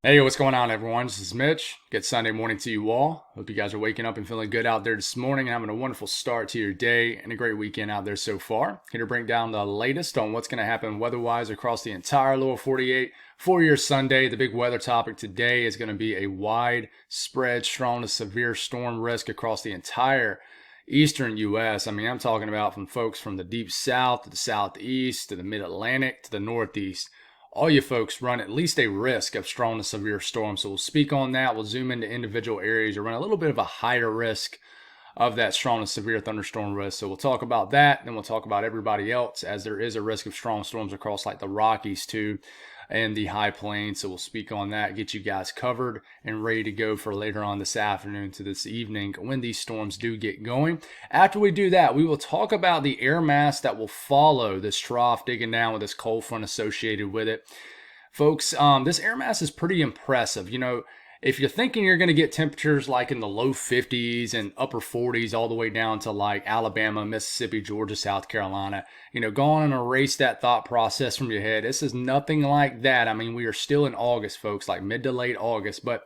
Hey, what's going on, everyone? This is Mitch. Good Sunday morning to you all. Hope you guys are waking up and feeling good out there this morning and having a wonderful start to your day and a great weekend out there so far. Here to break down the latest on what's going to happen weather-wise across the entire lower 48 for your Sunday. The big weather topic today is going to be a widespread, strong to severe storm risk across the entire eastern U.S. I mean, I'm talking about from folks from the deep south to the southeast to the mid-Atlantic to the northeast. All you folks run at least a risk of strong to severe storms. So we'll speak on that. We'll zoom into individual areas or run a little bit of a higher risk of that strong to severe thunderstorm risk. So we'll talk about that. Then we'll talk about everybody else, as there is a risk of strong storms across like the Rockies too and the high plains. So we'll speak on that, get you guys covered and ready to go for later on this afternoon to this evening when these storms do get going. After we do that, we will talk about the air mass that will follow this trough digging down with this cold front associated with it. Folks, this air mass is pretty impressive. You know, if you're thinking you're going to get temperatures like in the low 50s and upper 40s all the way down to like Alabama, Mississippi, Georgia, South Carolina, go on and erase that thought process from your head. This is nothing like that. I mean, we are still in August, folks, like mid to late August, but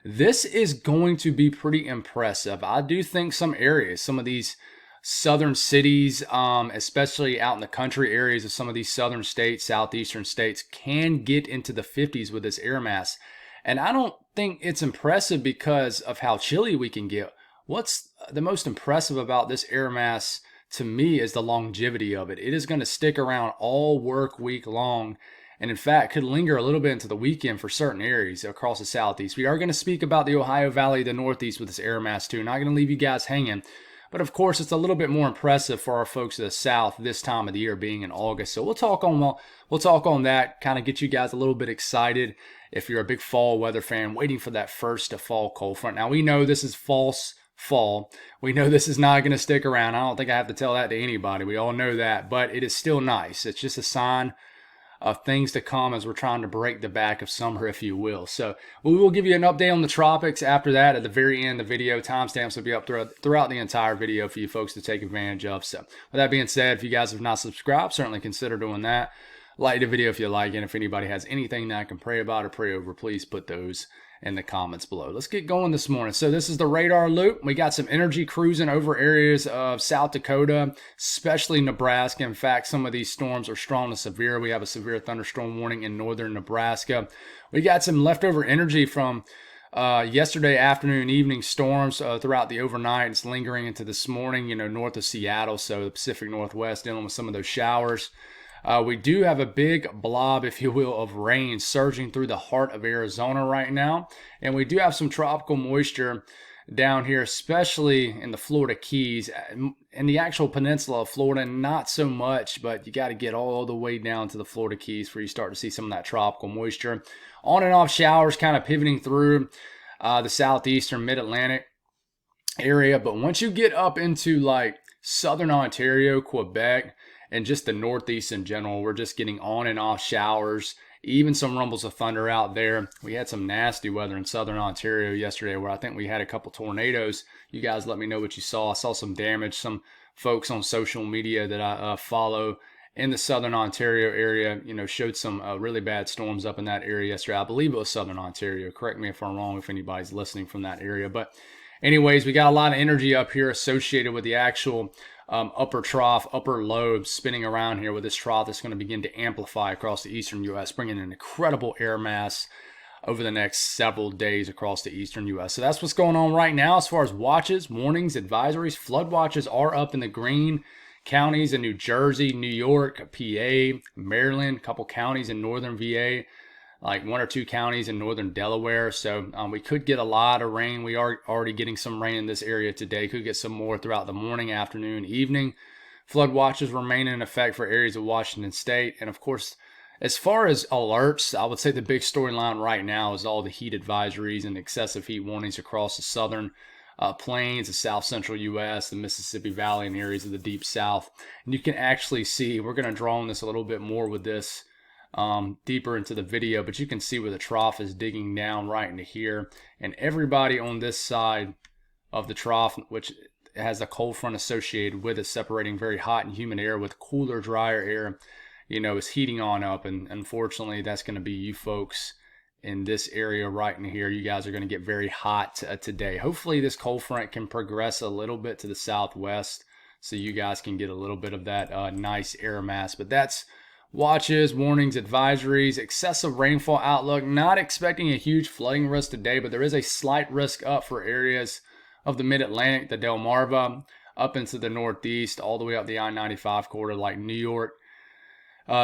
this is going to be pretty impressive. I do think some areas, some of these southern cities, especially out in the country areas of some of these southern states, southeastern states, can get into the 50s with this air mass. And I don't think it's impressive because of how chilly we can get. What's the most impressive about this air mass to me is the longevity of it. It is going to stick around all work week long, and in fact could linger a little bit into the weekend for certain areas across the southeast. We are going to speak about the Ohio Valley, the northeast with this air mass too. Not going to leave you guys hanging. But of course, it's a little bit more impressive for our folks to the south this time of the year, being in August. So we'll talk on that, kind of get you guys a little bit excited if you're a big fall weather fan, waiting for that first to fall cold front. Now, we know this is false fall. We know this is not going to stick around. I don't think I have to tell that to anybody. We all know that, but it is still nice. It's just a sign of things to come as we're trying to break the back of summer, if you will. So we will give you an update on the tropics after that at the very end of the video. Timestamps will be up throughout the entire video for you folks to take advantage of. So with that being said, if you guys have not subscribed, certainly consider doing that. Like the video if you like, and if anybody has anything that I can pray about or pray over, please put those in the comments below. Let's get going this morning. So this is the radar loop. We got some energy cruising over areas of South Dakota, especially Nebraska. In fact, some of these storms are strong to severe. We have a severe thunderstorm warning in northern Nebraska. We got some leftover energy from yesterday afternoon, evening storms throughout the overnight. It's lingering into this morning, north of Seattle, so the Pacific Northwest dealing with some of those showers. We do have a big blob, if you will, of rain surging through the heart of Arizona right now. And we do have some tropical moisture down here, especially in the Florida Keys. In the actual peninsula of Florida, not so much, but you got to get all the way down to the Florida Keys where you start to see some of that tropical moisture. On and off showers kind of pivoting through the southeastern mid-Atlantic area. But once you get up into like southern Ontario, Quebec, and just the northeast in general, we're just getting on and off showers, even some rumbles of thunder out there. We had some nasty weather in southern Ontario yesterday where I think we had a couple tornadoes. You guys let me know what you saw. I saw some damage. Some folks on social media that I follow in the southern Ontario area, showed some really bad storms up in that area yesterday. I believe it was southern Ontario. Correct me if I'm wrong if anybody's listening from that area. But anyways, we got a lot of energy up here associated with the actual upper trough, upper lobe spinning around here with this trough that's going to begin to amplify across the eastern U.S., bringing an incredible air mass over the next several days across the eastern U.S. So that's what's going on right now as far as watches, warnings, advisories. Flood watches are up in the green counties in New Jersey, New York, PA, Maryland, a couple counties in northern VA, like one or two counties in northern Delaware. So we could get a lot of rain. We are already getting some rain in this area today. Could get some more throughout the morning, afternoon, evening. Flood watches remain in effect for areas of Washington State. And of course, as far as alerts, I would say the big storyline right now is all the heat advisories and excessive heat warnings across the southern plains, the south central U.S., the Mississippi Valley, and areas of the deep south. And you can actually see, we're going to draw on this a little bit more with this deeper into the video, but you can see where the trough is digging down right into here, and everybody on this side of the trough, which has a cold front associated with it, separating very hot and humid air with cooler, drier air, is heating on up, and unfortunately that's going to be you folks in this area right in here. You guys are going to get very hot today. Hopefully this cold front can progress a little bit to the southwest so you guys can get a little bit of that nice air mass. But that's watches, warnings, advisories, excessive rainfall outlook. Not expecting a huge flooding risk today, but there is a slight risk up for areas of the mid-Atlantic, the Delmarva, up into the northeast, all the way up the I-95 corridor, like New York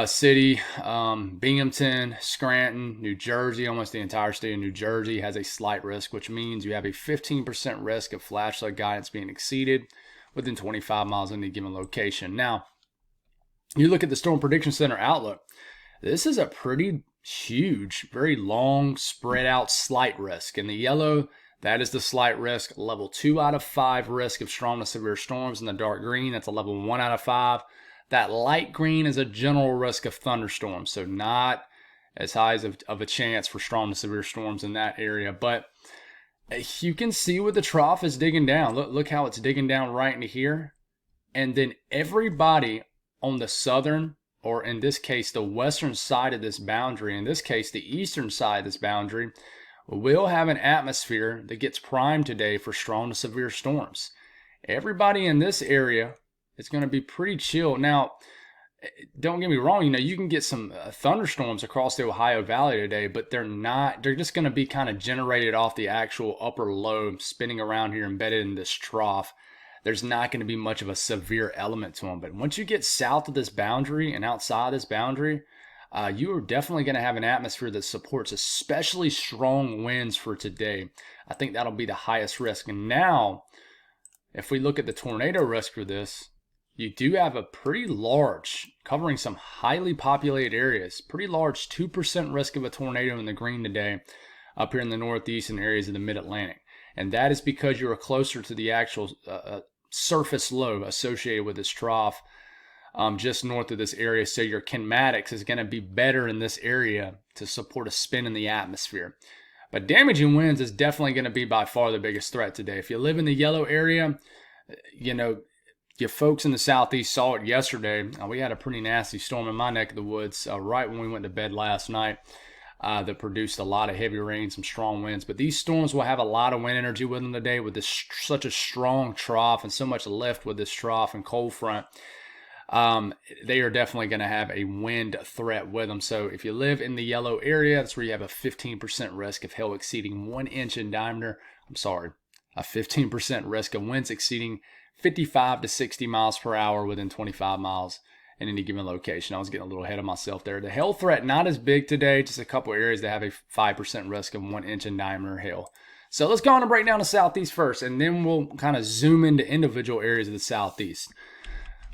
City, Binghamton, Scranton, New Jersey. Almost the entire state of New Jersey has a slight risk, which means you have a 15% risk of flash flood guidance being exceeded within 25 miles of any given location. Now, you look at the Storm Prediction Center outlook. This is a pretty huge, very long, spread out slight risk. In the yellow, that is the slight risk. Level 2 out of 5 risk of strong to severe storms. In the dark green, that's a level 1 out of 5. That light green is a general risk of thunderstorms, so not as high as of a chance for strong to severe storms in that area. But you can see what the trough is digging down. Look how it's digging down right into here. And then everybody on the southern, or in this case, the western side of this boundary, in this case, the eastern side of this boundary, will have an atmosphere that gets primed today for strong to severe storms. Everybody in this area, it's going to be pretty chill. Now, don't get me wrong, you can get some thunderstorms across the Ohio Valley today, but they're just going to be kind of generated off the actual upper low spinning around here embedded in this trough. There's not going to be much of a severe element to them. But once you get south of this boundary and outside this boundary, you are definitely going to have an atmosphere that supports especially strong winds for today. I think that'll be the highest risk. And now, if we look at the tornado risk for this, you do have a pretty large, covering some highly populated areas, pretty large 2% risk of a tornado in the green today up here in the northeast and areas of the mid-Atlantic. And that is because you are closer to the actual surface low associated with this trough just north of this area. So your kinematics is going to be better in this area to support a spin in the atmosphere. But damaging winds is definitely going to be by far the biggest threat today. If you live in the yellow area, you folks in the southeast saw it yesterday. We had a pretty nasty storm in my neck of the woods right when we went to bed last night. That produced a lot of heavy rain, some strong winds. But these storms will have a lot of wind energy with them today with this such a strong trough and so much lift with this trough and cold front. They are definitely going to have a wind threat with them. So if you live in the yellow area, that's where you have a 15% risk of hail exceeding 1 inch in diameter. A 15% risk of winds exceeding 55 to 60 miles per hour within 25 miles in any given location. I was getting a little ahead of myself there. The hail threat, not as big today, just a couple areas that have a 5% risk of 1 inch in diameter hail. So let's go on and break down the southeast first, and then we'll kind of zoom into individual areas of the southeast.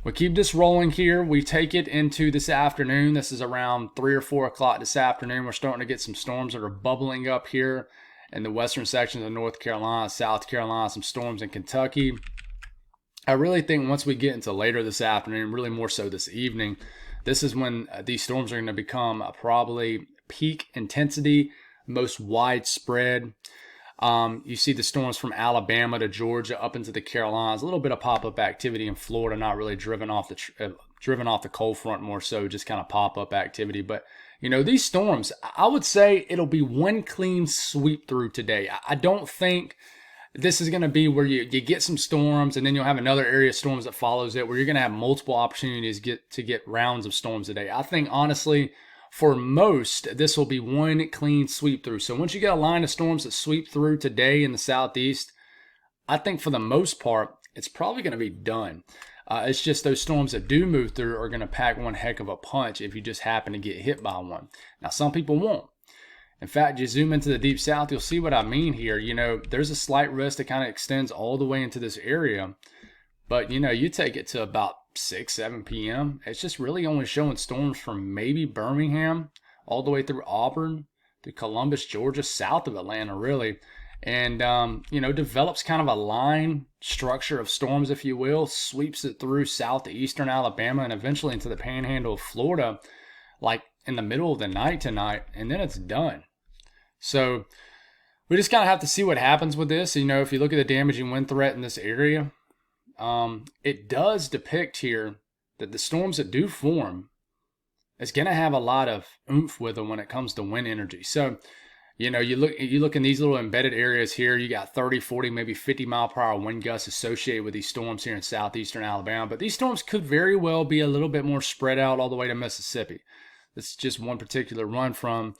We keep this rolling here. We take it into this afternoon. This is around 3 or 4 o'clock this afternoon. We're starting to get some storms that are bubbling up here in the western sections of North Carolina, South Carolina, some storms in Kentucky. I really think once we get into later this afternoon, really more so this evening, this is when these storms are going to become probably peak intensity, most widespread. You see the storms from Alabama to Georgia up into the Carolinas, a little bit of pop-up activity in Florida, not really driven off the cold front, more so just kind of pop-up activity. But these storms, I would say it'll be one clean sweep through today. I don't think this is going to be where you get some storms and then you'll have another area of storms that follows it, where you're going to have multiple opportunities to get rounds of storms today. I think, honestly, for most, this will be one clean sweep through. So once you get a line of storms that sweep through today in the southeast, I think for the most part, it's probably going to be done. It's just those storms that do move through are going to pack one heck of a punch if you just happen to get hit by one. Now, some people won't. In fact, you zoom into the deep south, you'll see what I mean here. There's a slight risk that kind of extends all the way into this area. But, you take it to about 6, 7 p.m. It's just really only showing storms from maybe Birmingham all the way through Auburn, to Columbus, Georgia, south of Atlanta, really. And, develops kind of a line structure of storms, if you will, sweeps it through south to eastern Alabama and eventually into the panhandle of Florida, like in the middle of the night tonight, and then it's done. So we just kind of have to see what happens with this. If you look at the damaging wind threat in this area, it does depict here that the storms that do form is going to have a lot of oomph with them when it comes to wind energy. So You look in these little embedded areas here, you got 30, 40, maybe 50 mile per hour wind gusts associated with these storms here in southeastern Alabama. But these storms could very well be a little bit more spread out all the way to Mississippi. This is just one particular run from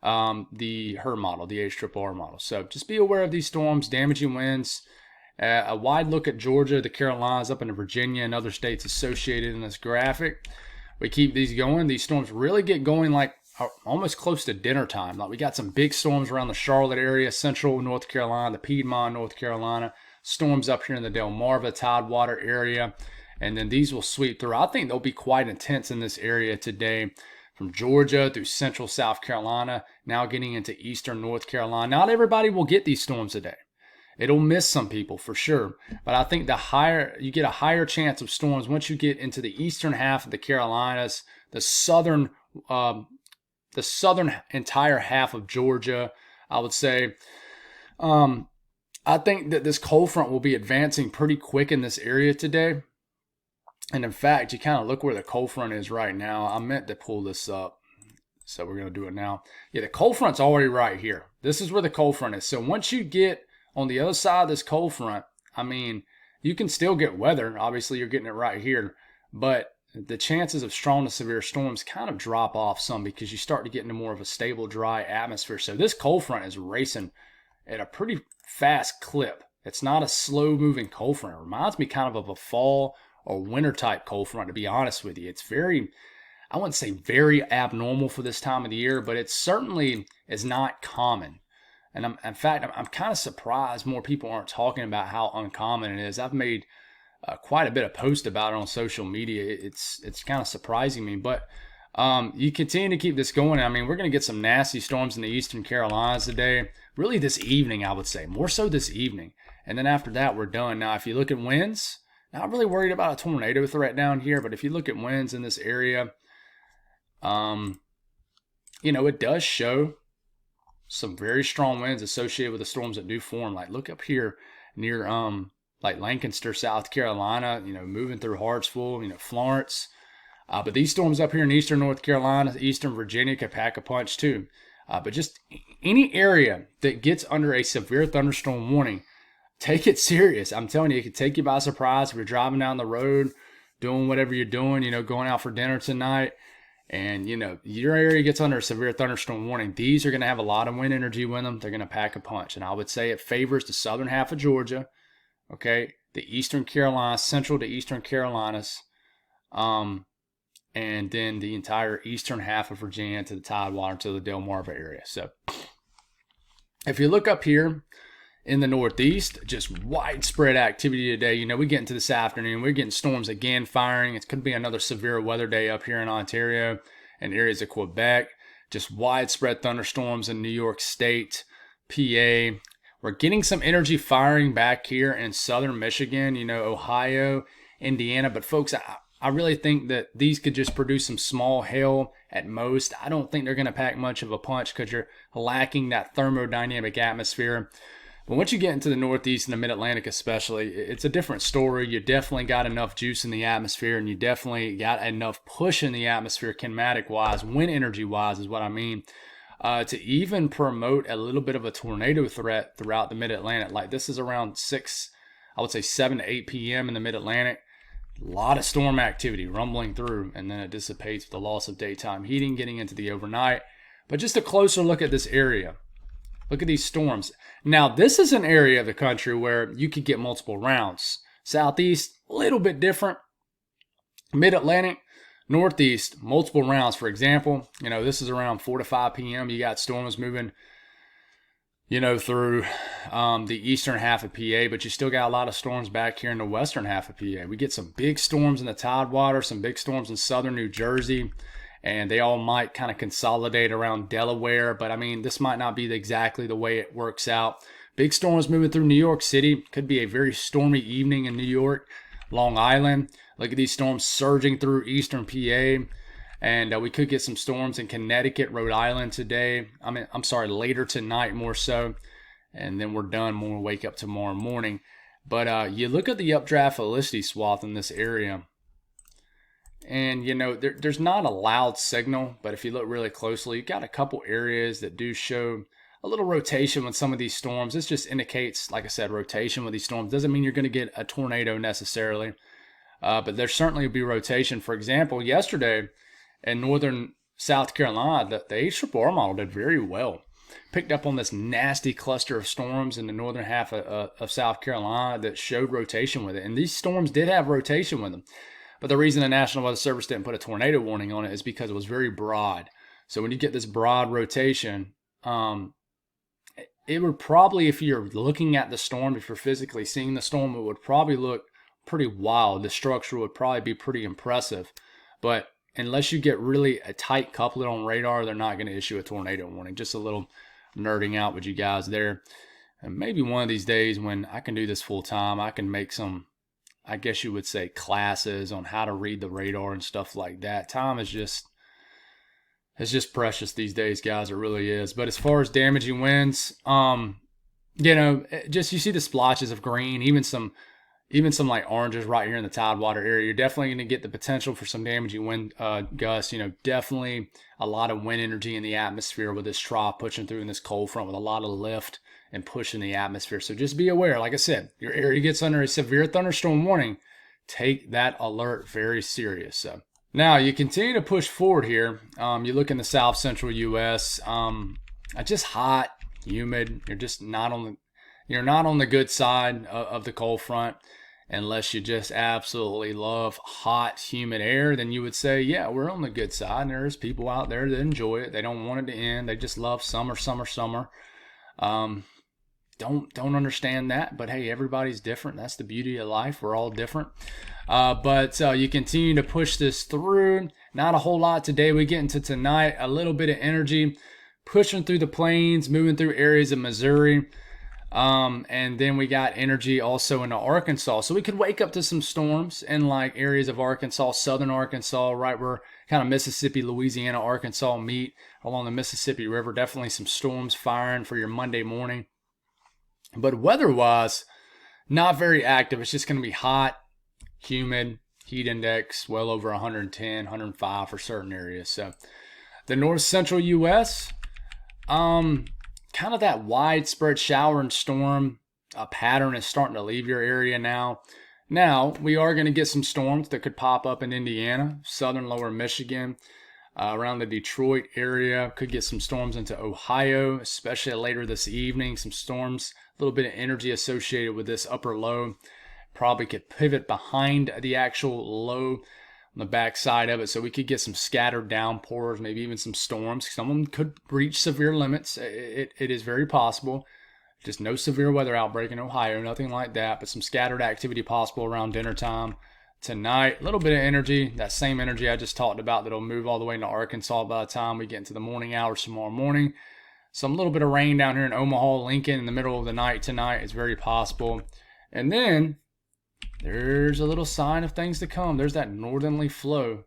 the HRR model, the HRR model. So just be aware of these storms, damaging winds. A wide look at Georgia, the Carolinas, up into Virginia, and other states associated in this graphic. We keep these going. These storms really get going like almost close to dinner time. Like we got some big storms around the Charlotte area, central North Carolina, the Piedmont, North Carolina, storms up here in the Delmarva Tidewater area, and then these will sweep through. I think they'll be quite intense in this area today, from Georgia through central South Carolina, now getting into eastern North Carolina. Not everybody will get these storms today. It'll miss some people for sure, but I think you get a higher chance of storms once you get into the eastern half of the Carolinas, the southern entire half of Georgia, I would say. I think that this cold front will be advancing pretty quick in this area today. And in fact, you kind of look where the cold front is right now. I meant to pull this up, so we're going to do it now. Yeah, the cold front's already right here. This is where the cold front is. So once you get on the other side of this cold front, I mean, you can still get weather. Obviously, you're getting it right here. But the chances of strong to severe storms kind of drop off some because you start to get into more of a stable, dry atmosphere. So this cold front is racing at a pretty fast clip. It's not a slow-moving cold front. It reminds me kind of a fall or winter-type cold front, to be honest with you. It's very, I wouldn't say very abnormal for this time of the year, but it certainly is not common. And in fact, I'm kind of surprised more people aren't talking about how uncommon it is. I've made quite a bit of posts about it on social media. It's kind of surprising me, but you continue to keep this going. I mean, we're going to get some nasty storms in the eastern Carolinas today. Really this evening, I would say. More so this evening. And then after that, we're done. Now, if you look at winds, not really worried about a tornado threat down here, but if you look at winds in this area, it does show some very strong winds associated with the storms that do form. Like look up here near like Lancaster, South Carolina, moving through Hartsville, Florence. But these storms up here in eastern North Carolina, eastern Virginia could pack a punch too. But just any area that gets under a severe thunderstorm warning, take it serious. I'm telling you, it could take you by surprise if you're driving down the road, doing whatever you're doing, going out for dinner tonight. And, your area gets under a severe thunderstorm warning. These are going to have a lot of wind energy with them. They're going to pack a punch. And I would say it favors the southern half of Georgia, okay, the eastern Carolinas, central to eastern Carolinas, and then the entire eastern half of Virginia to the Tidewater to the Delmarva area. So if you look up here in the northeast, just widespread activity today. We get into this afternoon, we're getting storms again firing. It could be another severe weather day up here in Ontario and areas of Quebec. Just widespread thunderstorms in New York State, PA. We're getting some energy firing back here in southern Michigan, Ohio, Indiana. But folks, I really think that these could just produce some small hail at most. I don't think they're going to pack much of a punch because you're lacking that thermodynamic atmosphere. But once you get into the Northeast and the Mid-Atlantic especially, it's a different story. You definitely got enough juice in the atmosphere, and you definitely got enough push in the atmosphere kinematic-wise, wind energy-wise is what I mean, to even promote a little bit of a tornado threat throughout the Mid-Atlantic. Like this is around 7 to 8 p.m. in the Mid-Atlantic. A lot of storm activity rumbling through, and then it dissipates with the loss of daytime heating getting into the overnight. But just a closer look at this area. Look at these storms. Now, this is an area of the country where you could get multiple rounds. Southeast, a little bit different. Mid-Atlantic, Northeast, multiple rounds. For example, this is around 4 to 5 p.m. You got storms moving, through the eastern half of PA, but you still got a lot of storms back here in the western half of PA. We get some big storms in the Tidewater, some big storms in southern New Jersey. And they all might kind of consolidate around Delaware. But, I mean, this might not be exactly the way it works out. Big storms moving through New York City. Could be a very stormy evening in New York. Long Island. Look at these storms surging through eastern PA. And we could get some storms in Connecticut, Rhode Island today. Later tonight more so. And then we're done when we wake up tomorrow morning. But you look at the updraft Felicity swath in this area. And, there's not a loud signal, but if you look really closely, you've got a couple areas that do show a little rotation with some of these storms. This just indicates, like I said, rotation with these storms. Doesn't mean you're going to get a tornado necessarily, but there certainly will be rotation. For example, yesterday in northern South Carolina, the HRRR model did very well. Picked up on this nasty cluster of storms in the northern half of South Carolina that showed rotation with it. And these storms did have rotation with them. But the reason the National Weather Service didn't put a tornado warning on it is because it was very broad. So when you get this broad rotation, it would probably, if you're looking at the storm, if you're physically seeing the storm, it would probably look pretty wild. The structure would probably be pretty impressive. But unless you get really a tight couplet on radar, they're not going to issue a tornado warning. Just a little nerding out with you guys there. And maybe one of these days when I can do this full time, I can make some, I guess you would say, classes on how to read the radar and stuff like that. Time is just, it's just precious these days, guys. It really is. But as far as damaging winds, just you see the splotches of green, even some like oranges right here in the Tidewater area. You're definitely going to get the potential for some damaging wind gusts. Definitely a lot of wind energy in the atmosphere with this trough pushing through in this cold front with a lot of lift and pushing the atmosphere. So just be aware. Like I said, your area gets under a severe thunderstorm warning. Take that alert very serious. So now you continue to push forward here. You look in the south central U.S. Just hot, humid. You're not on the good side of the cold front. Unless you just absolutely love hot, humid air, then you would say, yeah, we're on the good side. And there's people out there that enjoy it. They don't want it to end. They just love summer. Don't understand that. But hey, everybody's different. That's the beauty of life. We're all different. But you continue to push this through. Not a whole lot today. We get into tonight, a little bit of energy pushing through the plains, moving through areas of Missouri. And then we got energy also into Arkansas. So we could wake up to some storms in like areas of Arkansas, southern Arkansas, right where kind of Mississippi, Louisiana, Arkansas meet along the Mississippi River. Definitely some storms firing for your Monday morning. But weather-wise, not very active. It's just going to be hot, humid, heat index well over 110, 105 for certain areas. So the north central U.S., kind of that widespread shower and storm pattern is starting to leave your area now. Now, we are going to get some storms that could pop up in Indiana, southern lower Michigan, around the Detroit area. Could get some storms into Ohio, especially later this evening. Some storms, a little bit of energy associated with this upper low. Probably could pivot behind the actual low on the back side of it, so we could get some scattered downpours, maybe even some storms. Some of them could reach severe limits. It is very possible. Just no severe weather outbreak in Ohio, nothing like that, but some scattered activity possible around dinner time tonight. A little bit of energy, that same energy I just talked about, that'll move all the way into Arkansas by the time we get into the morning hours tomorrow morning. Some little bit of rain down here in Omaha, Lincoln in the middle of the night tonight is very possible. And then there's a little sign of things to come. There's that northerly flow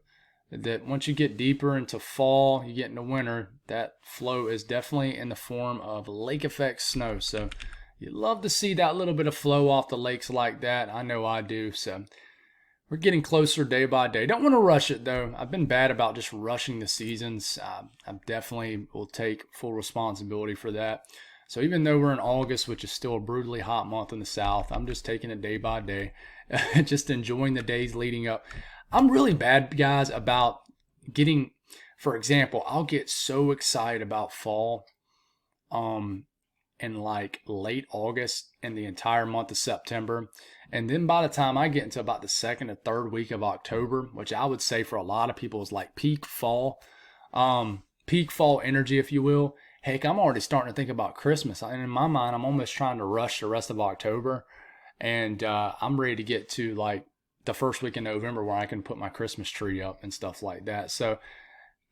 that once you get deeper into fall, you get into winter, that flow is definitely in the form of lake effect snow. So you love to see that little bit of flow off the lakes like that. I know I do. So we're getting closer day by day. Don't want to rush it though. I've been bad about just rushing the seasons. I definitely will take full responsibility for that. So even though we're in August, which is still a brutally hot month in the South, I'm just taking it day by day, just enjoying the days leading up. I'm really bad, guys, about getting, for example, I'll get so excited about fall in like late August and the entire month of September. And then by the time I get into about the second or third week of October, which I would say for a lot of people is like peak fall energy, if you will. Heck, I'm already starting to think about Christmas. And in my mind, I'm almost trying to rush the rest of October. And I'm ready to get to like the first week in November where I can put my Christmas tree up and stuff like that. So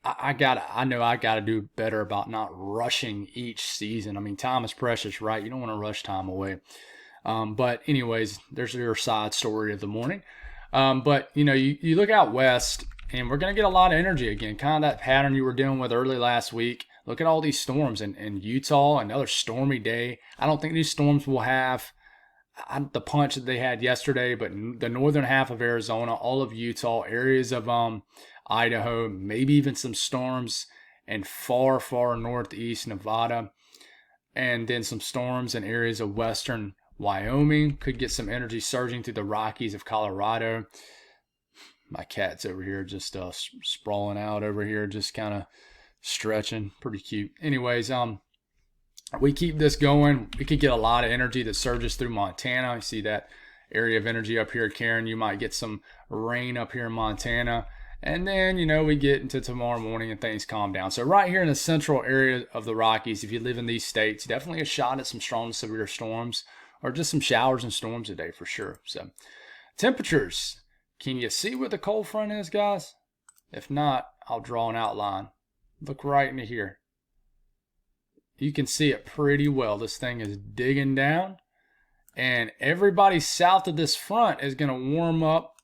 I know I gotta do better about not rushing each season. I mean, time is precious, right? You don't want to rush time away. But anyways, there's your side story of the morning. But you look out west and we're going to get a lot of energy again, kind of that pattern you were dealing with early last week. Look at all these storms in Utah, another stormy day. I don't think these storms will have the punch that they had yesterday, but the northern half of Arizona, all of Utah, areas of Idaho, maybe even some storms in far, far northeast Nevada. and then some storms in areas of western Wyoming. Could get some energy surging through the Rockies of Colorado. My cat's over here just sprawling out over here, just kind of stretching. Pretty cute. Anyways, we keep this going. We could get a lot of energy that surges through Montana. You see that area of energy up here, Karen. You might get some rain up here in Montana. And then, we get into tomorrow morning and things calm down. So right here in the central area of the Rockies, if you live in these states, definitely a shot at some strong to severe storms or just some showers and storms today for sure. So temperatures. Can you see what the cold front is, guys? If not, I'll draw an outline. Look right into here. You can see it pretty well. This thing is digging down. And everybody south of this front is going to warm up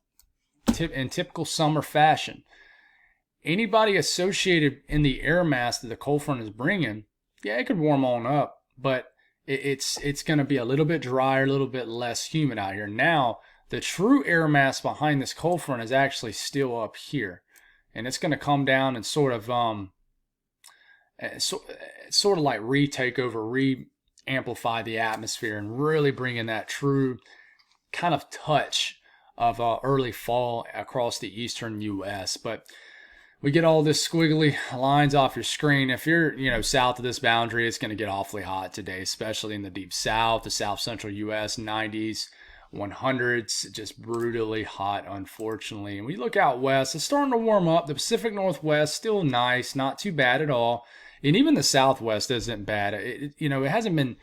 in typical summer fashion. Anybody associated in the air mass that the cold front is bringing, yeah, it could warm on up. But it's going to be a little bit drier, a little bit less humid out here. Now, the true air mass behind this cold front is actually still up here. And it's going to come down and sort of like retake over, re-amplify the atmosphere and really bring in that true kind of touch of early fall across the eastern U.S. But we get all this squiggly lines off your screen. If you're, south of this boundary, it's going to get awfully hot today, especially in the deep south, the south central U.S., 90s. 100s, just brutally hot, unfortunately. And we look out west, it's starting to warm up. The Pacific Northwest, still nice, not too bad at all. And even the Southwest isn't bad. It hasn't been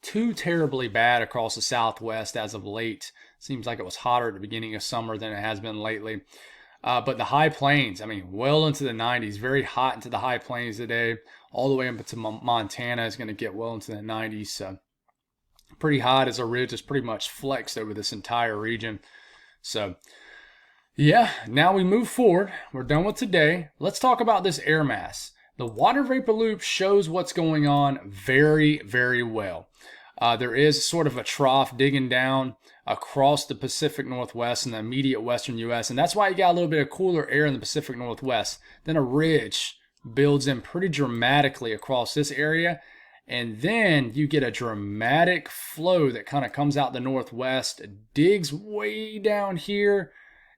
too terribly bad across the Southwest as of late. Seems like it was hotter at the beginning of summer than it has been lately. But the high plains, well into the 90s, very hot into the high plains today. All the way up into Montana is going to get well into the 90s. So pretty hot as a ridge is pretty much flexed over this entire region. So yeah, now we move forward. We're done with today. Let's talk about this air mass. The water vapor loop shows what's going on very, very well. There is sort of a trough digging down across the Pacific Northwest and the immediate western U.S. And that's why you got a little bit of cooler air in the Pacific Northwest. Then a ridge builds in pretty dramatically across this area. And then you get a dramatic flow that kind of comes out the northwest, digs way down here,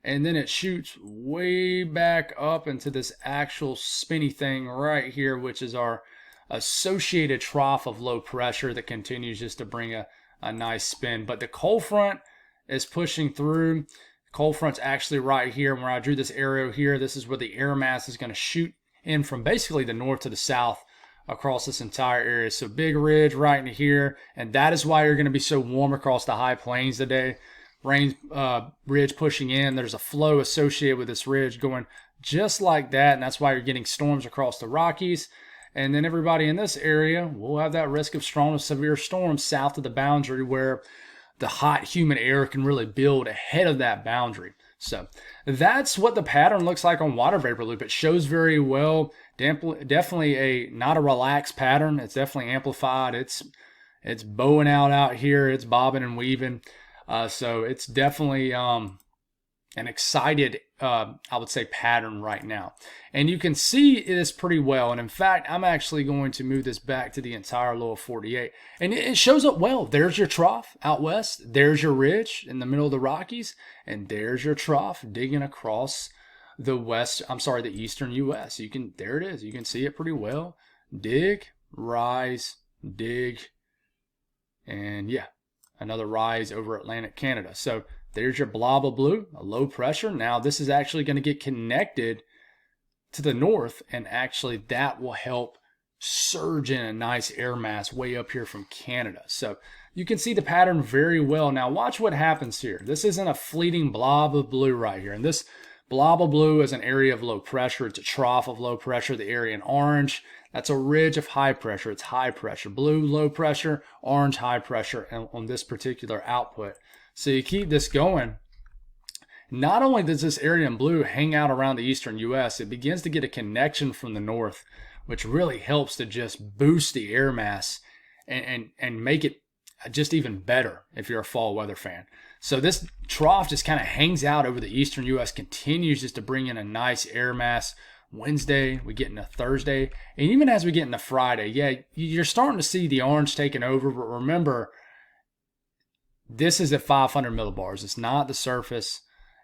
and then it shoots way back up into this actual spinny thing right here, which is our associated trough of low pressure that continues just to bring a nice spin. But the cold front is pushing through. Cold front's actually right here. And where I drew this arrow here, this is where the air mass is going to shoot in from basically the north to the south across this entire area. So big ridge right into here, and that is why you're going to be so warm across the high plains today. Ridge pushing in, there's a flow associated with this ridge going just like that, and that's why you're getting storms across the Rockies. And then everybody in this area will have that risk of strong to severe storms south of the boundary where the hot humid air can really build ahead of that boundary. So that's what the pattern looks like on water vapor loop. It shows very well. Definitely not a relaxed pattern. It's definitely amplified. It's bowing out here. It's bobbing and weaving. So it's definitely an excited, I would say, pattern right now. And you can see this pretty well. And in fact, I'm actually going to move this back to the entire lower 48. And it shows up well. There's your trough out west. There's your ridge in the middle of the Rockies. And there's your trough digging across the eastern U.S. There it is. You can see it pretty well. Dig, rise, dig, and yeah, another rise over Atlantic Canada. So there's your blob of blue, a low pressure. Now this is actually going to get connected to the north, and actually that will help surge in a nice air mass way up here from Canada. So you can see the pattern very well. Now watch what happens here. This isn't a fleeting blob of blue right here. And this blob of blue is an area of low pressure. It's a trough of low pressure. The area in orange, that's a ridge of high pressure. It's high pressure. Blue, low pressure. Orange, high pressure on this particular output. So you keep this going. Not only does this area in blue hang out around the eastern U.S., it begins to get a connection from the north, which really helps to just boost the air mass and make it just even better if you're a fall weather fan. So this trough just kind of hangs out over the eastern U.S., continues just to bring in a nice air mass Wednesday, we get into Thursday, and even as we get into Friday, yeah, you're starting to see the orange taking over. But remember, this is at 500 millibars. It's not the surface.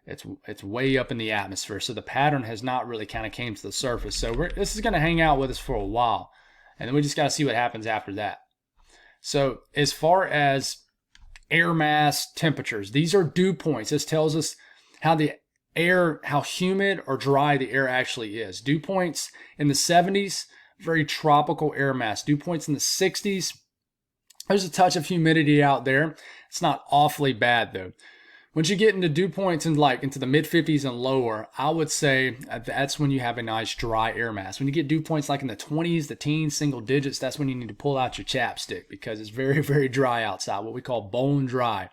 It's way up in the atmosphere. So the pattern has not really kind of came to the surface. So this is going to hang out with us for a while, and then we just got to see what happens after that. So as far as air mass temperatures, these are dew points. This tells us how how humid or dry the air actually is. Dew points in the 70s, very tropical air mass. Dew points in the 60s, there's a touch of humidity out there. It's not awfully bad though. Once you get into dew points into the mid 50s and lower, I would say that's when you have a nice dry air mass. When you get dew points like in the 20s, the teens, single digits, that's when you need to pull out your chapstick because it's very, very dry outside, what we call bone dry.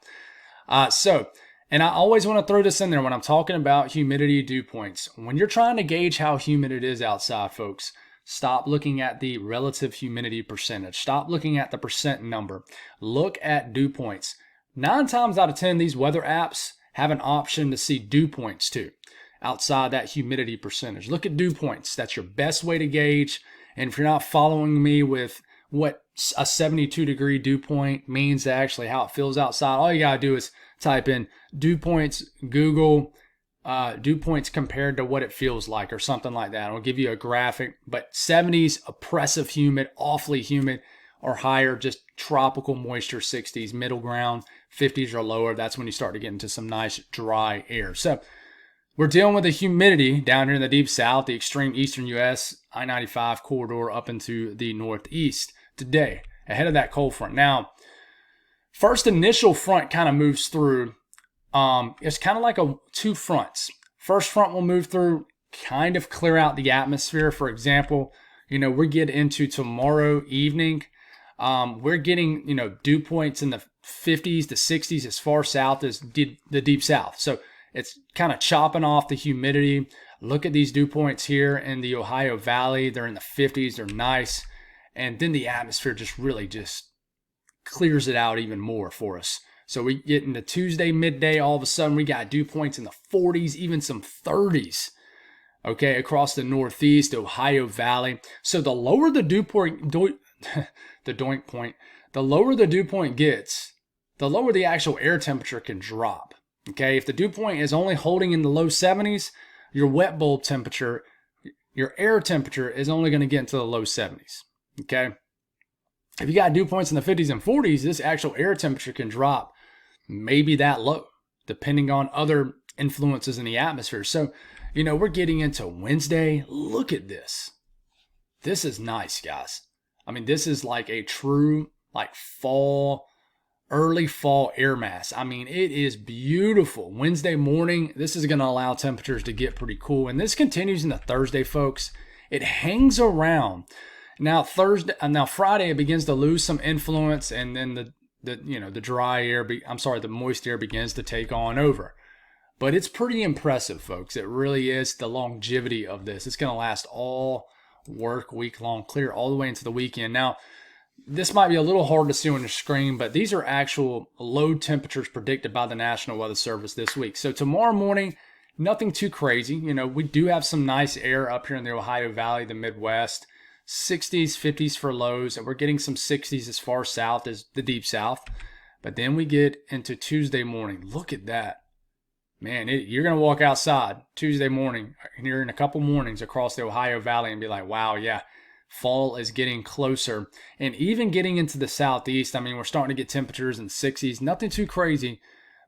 And I always want to throw this in there when I'm talking about humidity dew points. When you're trying to gauge how humid it is outside, folks, stop looking at the relative humidity percentage. Stop looking at the percent number. Look at dew points. 9 times out of 10, these weather apps have an option to see dew points too, outside that humidity percentage. Look at dew points. That's your best way to gauge. And if you're not following me with what a 72-degree dew point means to actually how it feels outside, all you got to do is type in dew points, Google dew points compared to what it feels like or something like that. It'll give you a graphic. But 70s, oppressive humid, awfully humid, or higher, just tropical moisture. 60s, middle ground, 50s or lower. That's when you start to get into some nice dry air. So we're dealing with the humidity down here in the deep south, the extreme eastern U.S., I-95 corridor up into the northeast today, ahead of that cold front. Now, first initial front kind of moves through. It's kind of like two fronts. First front will move through, kind of clear out the atmosphere. For example, we get into tomorrow evening. We're getting, dew points in the 50s to 60s as far south as the deep south. So it's kind of chopping off the humidity. Look at these dew points here in the Ohio Valley. They're in the 50s. They're nice. And then the atmosphere just really just clears it out even more for us. So we get into Tuesday midday. All of a sudden, we got dew points in the 40s, even some 30s. Okay, across the northeast, Ohio Valley. So the lower the dew point, the lower the dew point gets, the lower the actual air temperature can drop. Okay, if the dew point is only holding in the low 70s, your wet bulb temperature, your air temperature is only going to get into the low 70s. Okay, if you got dew points in the 50s and 40s, this actual air temperature can drop maybe that low, depending on other influences in the atmosphere. So, we're getting into Wednesday. Look at this. This is nice, guys. I mean, this is like a true early fall air mass. I mean, it is beautiful. Wednesday morning, this is going to allow temperatures to get pretty cool. And this continues into Thursday, folks. It hangs around. Now Friday, it begins to lose some influence, and then the dry air, the moist air begins to take on over. But it's pretty impressive, folks. It really is, the longevity of this. It's going to last all work week long, clear all the way into the weekend. Now, this might be a little hard to see on your screen, but these are actual low temperatures predicted by the National Weather Service this week. So tomorrow morning, nothing too crazy. We do have some nice air up here in the Ohio Valley, the Midwest. 60s, 50s for lows, and we're getting some 60s as far south as the deep south. But then we get into Tuesday morning. Look at that. Man, you're going to walk outside Tuesday morning here in a couple mornings across the Ohio Valley and be like, wow, yeah, fall is getting closer. And even getting into the southeast, I mean, we're starting to get temperatures in the 60s. Nothing too crazy.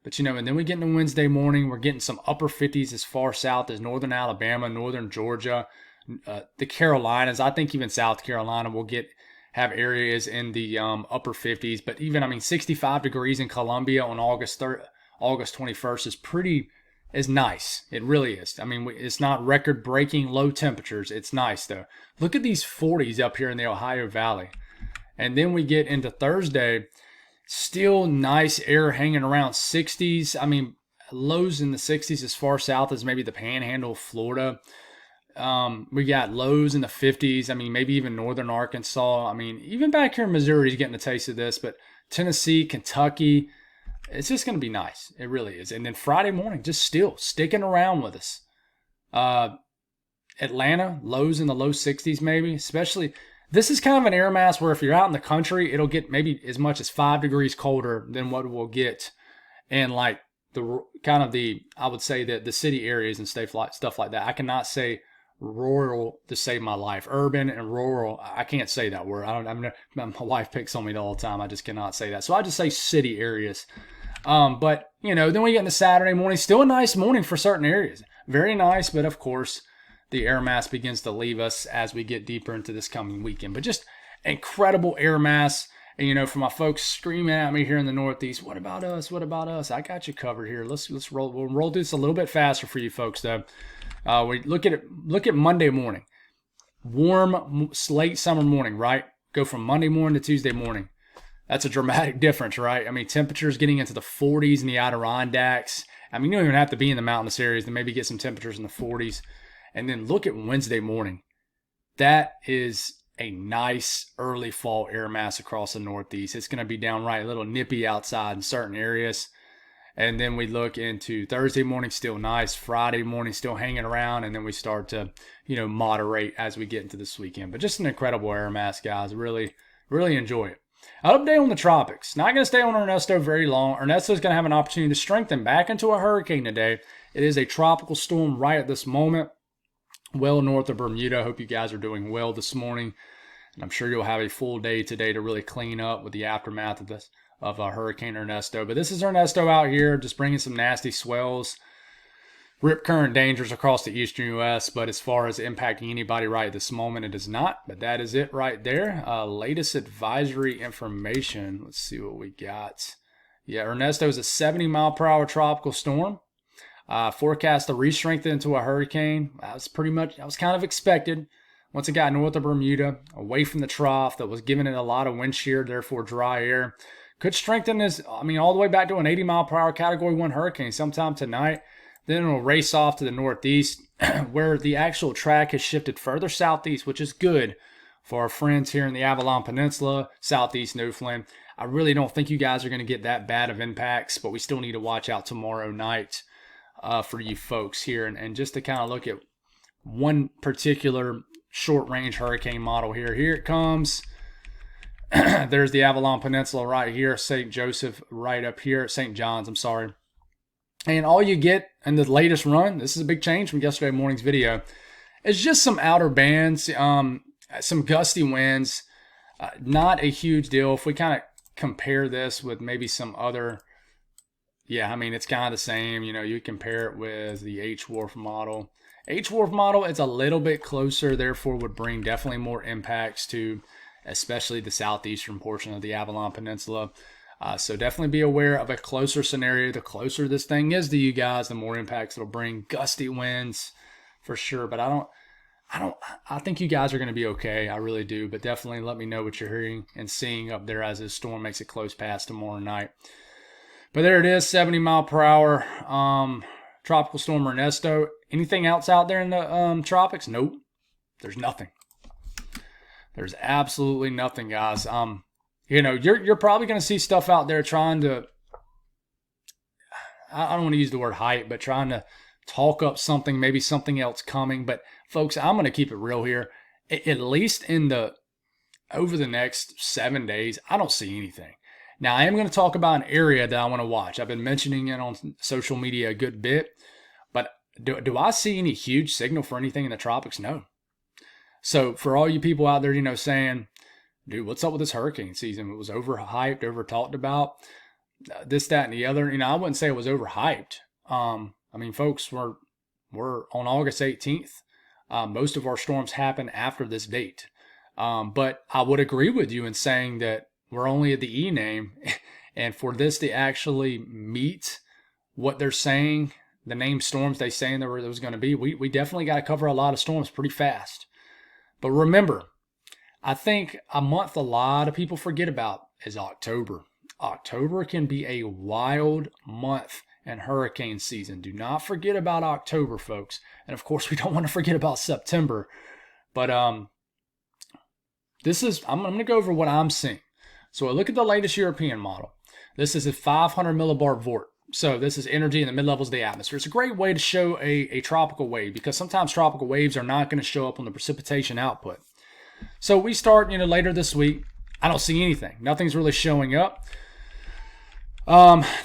But, and then we get into Wednesday morning. We're getting some upper 50s as far south as northern Alabama, northern Georgia, the Carolinas. I think even South Carolina will have areas in the upper 50s. But even, 65 degrees in Columbia on August 21st is nice. It really is. I mean, it's not record-breaking low temperatures. It's nice, though. Look at these 40s up here in the Ohio Valley. And then we get into Thursday, still nice air hanging around 60s. I mean, lows in the 60s as far south as maybe the Panhandle of Florida. We got lows in the 50s. I mean, maybe even northern Arkansas. I mean, even back here in Missouri is getting a taste of this. But Tennessee, Kentucky, it's just going to be nice. It really is. And then Friday morning, just still sticking around with us. Atlanta, lows in the low 60s maybe, especially. This is kind of an air mass where if you're out in the country, it'll get maybe as much as 5 degrees colder than what we'll get in like the kind of the, I would say that the city areas and stuff like that. I cannot say rural to save my life. Urban and rural, I can't say that word. My wife picks on me all the time. I just cannot say that. So I just say city areas. But then we get into Saturday morning. Still a nice morning for certain areas. Very nice, but of course, the air mass begins to leave us as we get deeper into this coming weekend. But just incredible air mass. And, for my folks screaming at me here in the Northeast, what about us? What about us? I got you covered here. Let's roll. We'll roll this a little bit faster for you folks, though. We look at Monday morning. Warm, late summer morning, right? Go from Monday morning to Tuesday morning. That's a dramatic difference, right? I mean, temperatures getting into the 40s in the Adirondacks. I mean, you don't even have to be in the mountainous areas to maybe get some temperatures in the 40s. And then look at Wednesday morning. That is a nice early fall air mass across the Northeast. It's going to be downright a little nippy outside in certain areas. And then we look into Thursday morning, still nice. Friday morning, still hanging around. And then we start to, moderate as we get into this weekend. But just an incredible air mass, guys. Really, really enjoy it. Update on the tropics. Not going to stay on Ernesto very long. Ernesto's going to have an opportunity to strengthen back into a hurricane today. It is a tropical storm right at this moment, well north of Bermuda. Hope you guys are doing well this morning. And I'm sure you'll have a full day today to really clean up with the aftermath of Hurricane Ernesto. But this is Ernesto out here just bringing some nasty swells. Rip current dangers across the eastern U.S., but as far as impacting anybody right this moment, it does not. But that is it right there. Latest advisory information. Let's see what we got. Yeah, Ernesto is a 70-mile-per-hour tropical storm. Forecast to re-strengthen into a hurricane. That was kind of expected. Once it got north of Bermuda, away from the trough that was giving it a lot of wind shear, therefore dry air. Could strengthen all the way back to an 80-mile-per-hour Category 1 hurricane sometime tonight. Then it'll race off to the northeast where the actual track has shifted further southeast, which is good for our friends here in the Avalon Peninsula, southeast Newfoundland. I really don't think you guys are going to get that bad of impacts, but we still need to watch out tomorrow night for you folks here. And just to kind of look at one particular short-range hurricane model here. Here it comes. There's the Avalon Peninsula right here, St. Joseph right up here, St. John's, I'm sorry. And all you get in the latest run, this is a big change from yesterday morning's video, is just some outer bands, some gusty winds. Not a huge deal. If we kind of compare this with maybe some other, it's kind of the same. You compare it with the H-Wharf model. H-Wharf model, it's a little bit closer, therefore would bring definitely more impacts to especially the southeastern portion of the Avalon Peninsula. So definitely be aware of a closer scenario. The closer this thing is to you guys, the more impacts it'll bring. Gusty winds for sure, but I think you guys are going to be okay. I really do, but definitely let me know what you're hearing and seeing up there as this storm makes it close past tomorrow night. But there it is, 70-mile-per-hour tropical storm Ernesto. Anything else out there in the tropics? Nope. There's nothing. There's absolutely nothing, guys. You're probably going to see stuff out there trying to, I don't want to use the word hype, but trying to talk up something, maybe something else coming. But folks, I'm going to keep it real here. At least over the next 7 days, I don't see anything. Now, I am going to talk about an area that I want to watch. I've been mentioning it on social media a good bit, but do I see any huge signal for anything in the tropics? No. So for all you people out there, saying, dude, what's up with this hurricane season? It was overhyped, over talked about, this, that, and the other. I wouldn't say it was overhyped. Folks, we're on August 18th. Most of our storms happen after this date. But I would agree with you in saying that we're only at the E name, and for this to actually meet what they're saying, the name storms they saying there was going to be, we definitely got to cover a lot of storms pretty fast. But remember, I think a month a lot of people forget about is October. October can be a wild month in hurricane season. Do not forget about October, folks. And of course, we don't want to forget about September. But I'm going to go over what I'm seeing. So I look at the latest European model. This is a 500 millibar Vort. So this is energy in the mid-levels of the atmosphere. It's a great way to show a tropical wave, because sometimes tropical waves are not going to show up on the precipitation output. So we start, later this week. I don't see anything. Nothing's really showing up.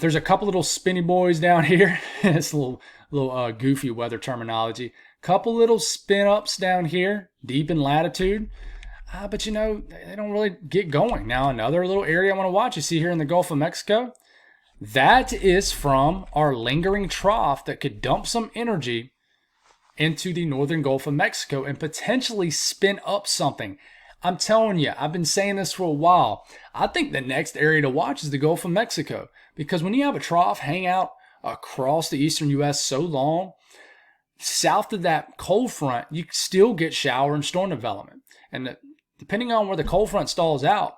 There's a couple little spinny boys down here. It's a little goofy weather terminology. Couple little spin ups down here, deep in latitude. But they don't really get going. Now, another little area I want to watch, you see here in the Gulf of Mexico, that is from our lingering trough that could dump some energy into the northern Gulf of Mexico and potentially spin up something. I'm telling you, I've been saying this for a while. I think the next area to watch is the Gulf of Mexico, because when you have a trough hang out across the eastern U.S. so long, south of that cold front, you still get shower and storm development. And depending on where the cold front stalls out,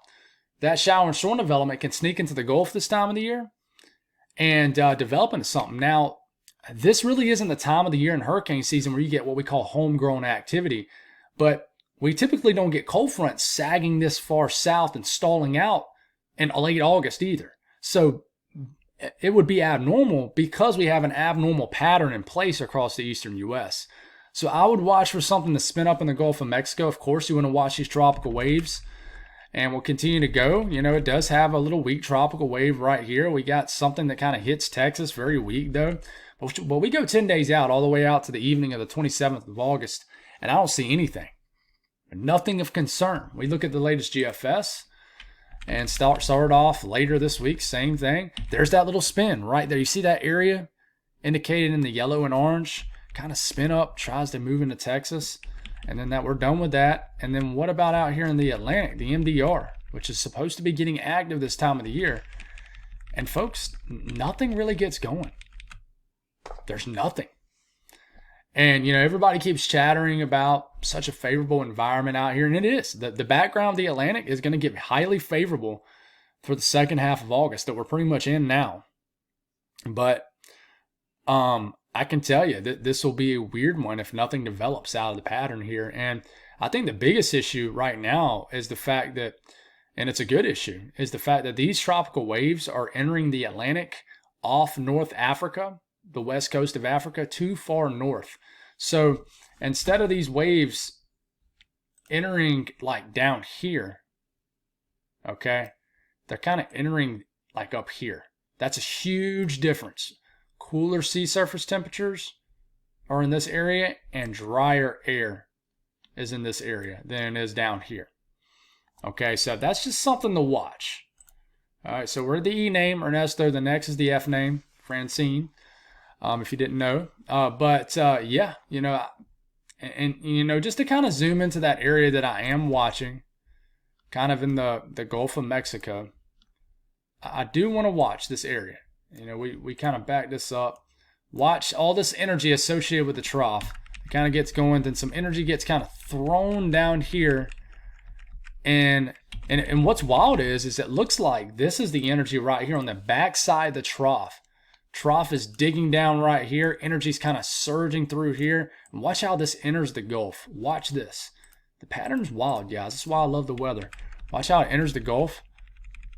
that shower and storm development can sneak into the Gulf this time of the year and develop into something. Now, this really isn't the time of the year in hurricane season where you get what we call homegrown activity, but we typically don't get cold fronts sagging this far south and stalling out in late August either. So it would be abnormal because we have an abnormal pattern in place across the eastern U.S. So I would watch for something to spin up in the Gulf of Mexico. Of course, you want to watch these tropical waves, and we'll continue to go. It does have a little weak tropical wave right here. We got something that kind of hits Texas, very weak though. But we go 10 days out, all the way out to the evening of the 27th of August, and I don't see anything. Nothing of concern. We look at the latest GFS and start off later this week, same thing. There's that little spin right there. You see that area indicated in the yellow and orange? Kind of spin up, tries to move into Texas, and then we're done with that. And then what about out here in the Atlantic, the MDR, which is supposed to be getting active this time of the year? And folks, nothing really gets going. There's nothing. And, everybody keeps chattering about such a favorable environment out here. And it is. The background of the Atlantic is going to get highly favorable for the second half of August that we're pretty much in now. But I can tell you that this will be a weird one if nothing develops out of the pattern here. And I think the biggest issue right now is the fact that, and it's a good issue, is the fact that these tropical waves are entering the Atlantic off North Africa, the west coast of Africa, too far north. So instead of these waves entering like down here, okay, they're kind of entering like up here. That's a huge difference. Cooler sea surface temperatures are in this area, and drier air is in this area than it is down here. Okay, so that's just something to watch. All right, so we're the E name, Ernesto. The next is the F name, Francine. If you didn't know. Yeah, just to kind of zoom into that area that I am watching, kind of in the Gulf of Mexico, I do want to watch this area. We kind of back this up, watch all this energy associated with the trough. It kind of gets going, then some energy gets kind of thrown down here. And what's wild is it looks like this is the energy right here on the backside of the trough. Trough is digging down right here. Energy's kind of surging through here. And watch how this enters the Gulf. Watch this. The pattern's wild, guys. That's why I love the weather. Watch how it enters the Gulf.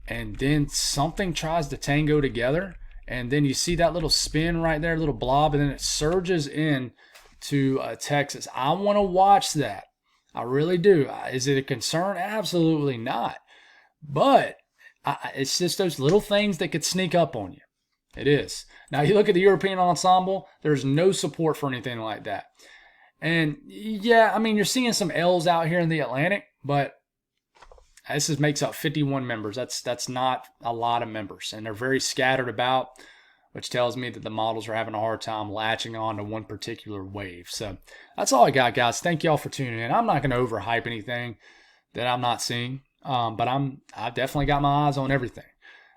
And then something tries to tango together. And then you see that little spin right there, little blob. And then it surges in to Texas. I want to watch that. I really do. Is it a concern? Absolutely not. But it's just those little things that could sneak up on you. It is. Now, you look at the European ensemble, there's no support for anything like that. And yeah, you're seeing some L's out here in the Atlantic, but this makes up 51 members. That's not a lot of members, and they're very scattered about, which tells me that the models are having a hard time latching on to one particular wave. So that's all I got, guys. Thank y'all for tuning in. I'm not going to overhype anything that I'm not seeing, but I've definitely got my eyes on everything.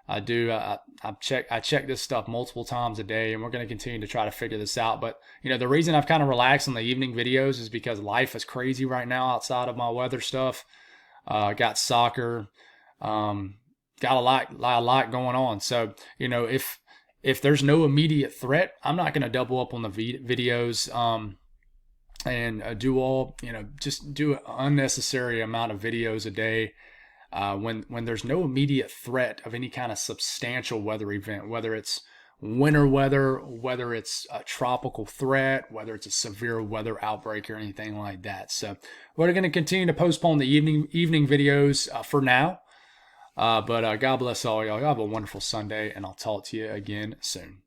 I do. I check this stuff multiple times a day, and we're going to continue to try to figure this out. But the reason I've kind of relaxed on the evening videos is because life is crazy right now outside of my weather stuff. Got soccer, got a lot going on. So if there's no immediate threat, I'm not going to double up on the videos and just do an unnecessary amount of videos a day. When there's no immediate threat of any kind of substantial weather event, whether it's winter weather, whether it's a tropical threat, whether it's a severe weather outbreak or anything like that. So we're going to continue to postpone the evening videos for now. But God bless all y'all. Y'all have a wonderful Sunday, and I'll talk to you again soon.